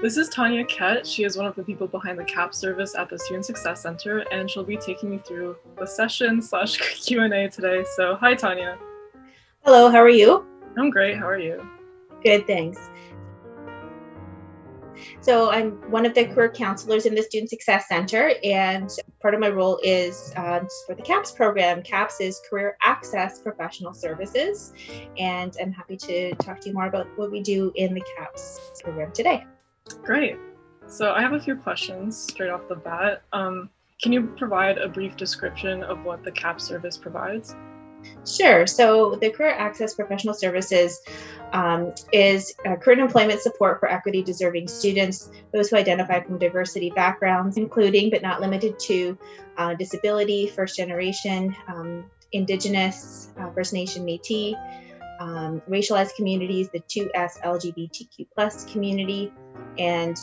This is Tanya Kett. She is one of the people behind the CAP service at the Student Success Center, and she'll be taking me through the session/Q&A today. So, hi, Tanya. Hello, how are you? I'm great. How are you? Good, thanks. So I'm one of the career counselors in the Student Success Center, and part of my role is for the CAPS program. CAPS is Career Access Professional Services, and I'm happy to talk to you more about what we do in the CAPS program today. Great. So I have a few questions straight off the bat. Can you provide a brief description of what the CAPS service provides? Sure. So the Career Access Professional Services is career and employment support for equity deserving students, those who identify from diversity backgrounds, including but not limited to disability, first generation, Indigenous, First Nation, Métis, racialized communities, the 2S LGBTQ+ community, and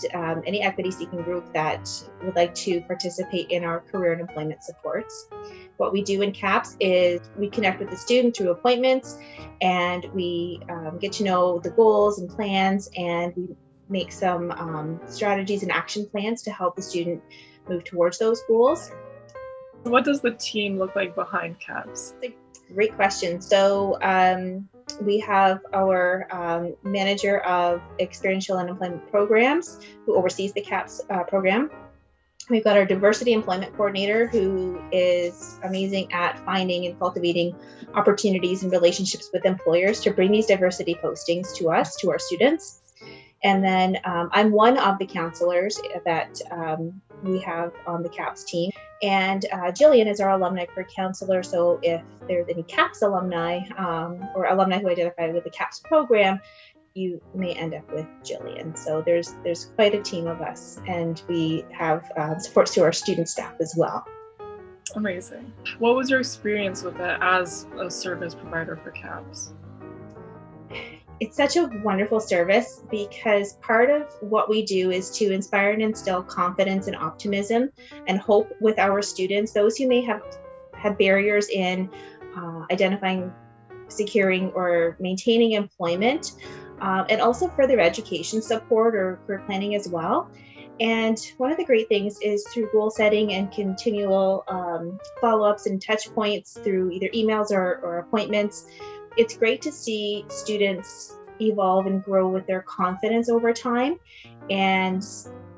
any equity-seeking group that would like to participate in our career and employment supports. What we do in CAPS is we connect with the student through appointments, and we get to know the goals and plans, and we make some strategies and action plans to help the student move towards those goals. What does the team look like behind CAPS? Great question. So we have our manager of experiential and employment programs who oversees the CAPS program. We've got our diversity employment coordinator who is amazing at finding and cultivating opportunities and relationships with employers to bring these diversity postings to us, to our students. And then I'm one of the counselors that we have on the CAPS team. And Jillian is our alumni career counselor. So if there's any CAPS alumni or alumni who identify with the CAPS program, you may end up with Jillian. So there's quite a team of us, and we have supports to our student staff as well. Amazing. What was your experience with it as a service provider for CAPS? It's such a wonderful service because part of what we do is to inspire and instill confidence and optimism and hope with our students, those who may have had barriers in identifying, securing, or maintaining employment, and also further education support or career planning as well. And one of the great things is through goal setting and continual follow-ups and touch points through either emails or appointments, it's great to see students evolve and grow with their confidence over time. And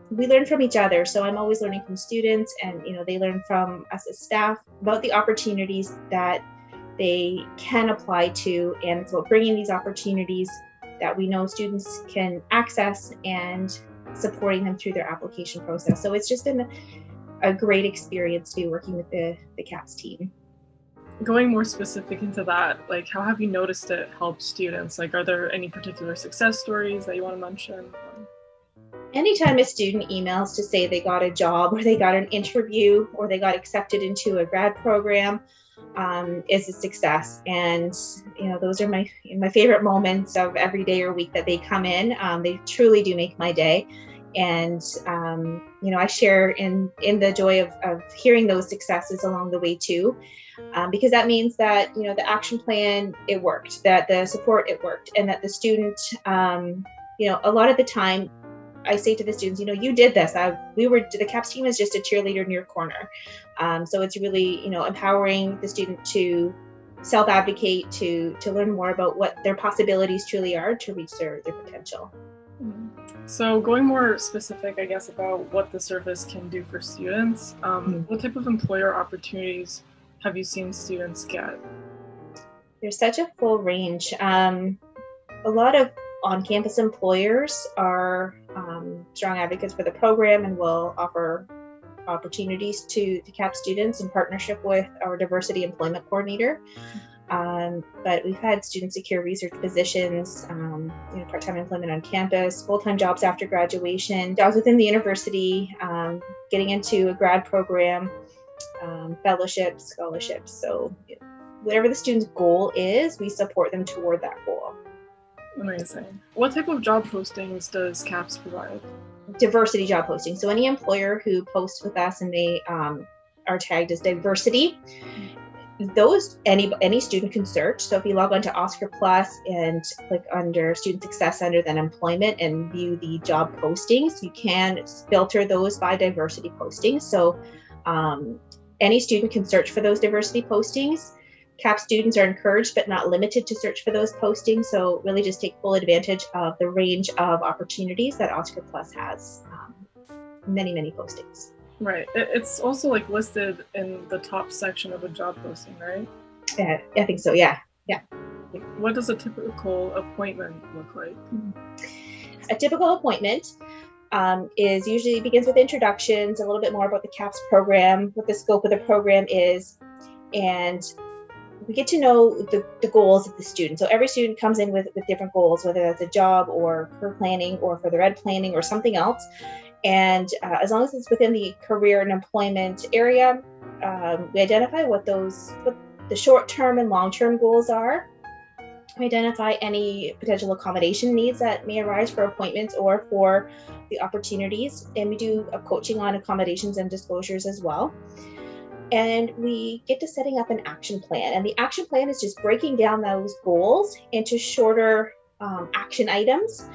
we learn from each other. So I'm always learning from students, and they learn from us as staff about the opportunities that they can apply to. And it's about bringing these opportunities that we know students can access and supporting them through their application process. So it's just been a great experience to be working with the CAPS team. Going more specific into that, how have you noticed it help students? Are there any particular success stories that you want to mention? Anytime a student emails to say they got a job or they got an interview or they got accepted into a grad program, is a success. And those are my favorite moments of every day or week that they come in. They truly do make my day. And I share in the joy of hearing those successes along the way too, because that means that the action plan, it worked, that the support, it worked, and that the student, a lot of the time I say to the students, you did this. The CAPS team is just a cheerleader in your corner. So it's really, empowering the student to self-advocate, to learn more about what their possibilities truly are to reach their potential. So going more specific, I guess, about what the service can do for students, what type of employer opportunities have you seen students get? There's such a full range. A lot of on-campus employers are strong advocates for the program and will offer opportunities to CAPS students in partnership with our diversity employment coordinator. But we've had student secure research positions, part-time employment on campus, full-time jobs after graduation, jobs within the university, getting into a grad program, fellowships, scholarships. So whatever the student's goal is, we support them toward that goal. Amazing. What type of job postings does CAPS provide? Diversity job postings. So any employer who posts with us and they are tagged as diversity, those, any student can search. So if you log on to Oscar Plus and click under Student Success under then Employment and view the job postings, you can filter those by diversity postings. So any student can search for those diversity postings. CAP students are encouraged but not limited to search for those postings. So really just take full advantage of the range of opportunities that Oscar Plus has. Many, many postings. Right. It's also like listed in the top section of a job posting, right? Yeah, I think so. Yeah. Yeah. What does a typical appointment look like? A typical appointment is usually begins with introductions, a little bit more about the CAPS program, what the scope of the program is, and we get to know the goals of the student. So every student comes in with different goals, whether that's a job or career planning or further ed planning or something else. And as long as it's within the career and employment area, we identify what the short-term and long-term goals are. We identify any potential accommodation needs that may arise for appointments or for the opportunities. And we do a coaching on accommodations and disclosures as well. And we get to setting up an action plan. And the action plan is just breaking down those goals into shorter action items.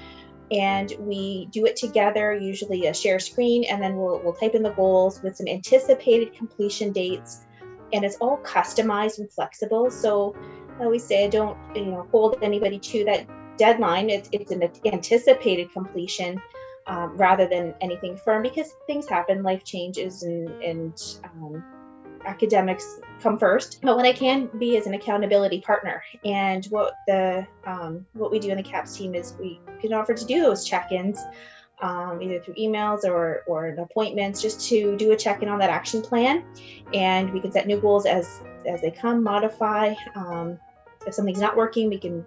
And we do it together, usually a share screen, and then we'll type in the goals with some anticipated completion dates. And it's all customized and flexible. So I always say I don't hold anybody to that deadline. It's an anticipated completion rather than anything firm, because things happen, life changes, and academics come first. But what I can be is an accountability partner. And what we do in the CAPS team is we can offer to do those check-ins either through emails or in appointments, just to do a check-in on that action plan. And we can set new goals as they come, modify. If something's not working, we can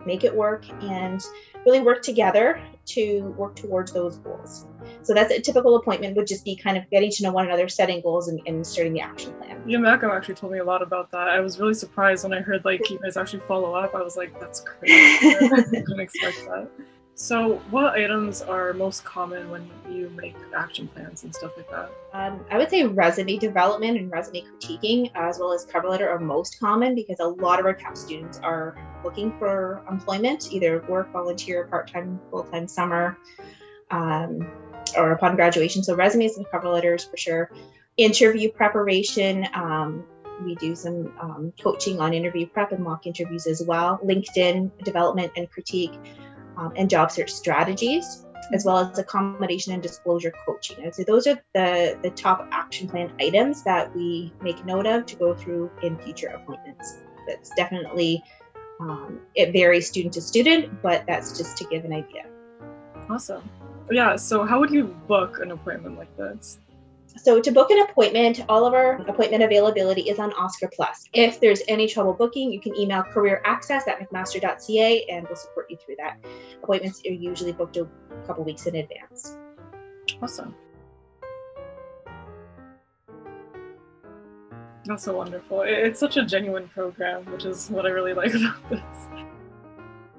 make it work and really work together to work towards those goals. So that's a typical appointment, would just be kind of getting to know one another, setting goals, and starting the action plan. Yeah, Malcolm actually told me a lot about that. I was really surprised when I heard you guys actually follow up. I was like, that's crazy. I didn't expect that. So what items are most common when you make action plans and stuff like that? I would say resume development and resume critiquing, as well as cover letter, are most common, because a lot of our CAP students are looking for employment, either work, volunteer, part-time, full-time, summer, or upon graduation. So resumes and cover letters for sure. Interview preparation. We do some coaching on interview prep and mock interviews as well. LinkedIn development and critique. And job search strategies, as well as accommodation and disclosure coaching. And so those are the top action plan items that we make note of to go through in future appointments. That's definitely, it varies student to student, but that's just to give an idea. Awesome. Yeah, so how would you book an appointment like this? So to book an appointment, all of our appointment availability is on Oscar Plus. If there's any trouble booking, you can email careeraccess@mcmaster.ca and we'll support you through that. Appointments are usually booked a couple weeks in advance. Awesome. That's so wonderful. It's such a genuine program, which is what I really like about this.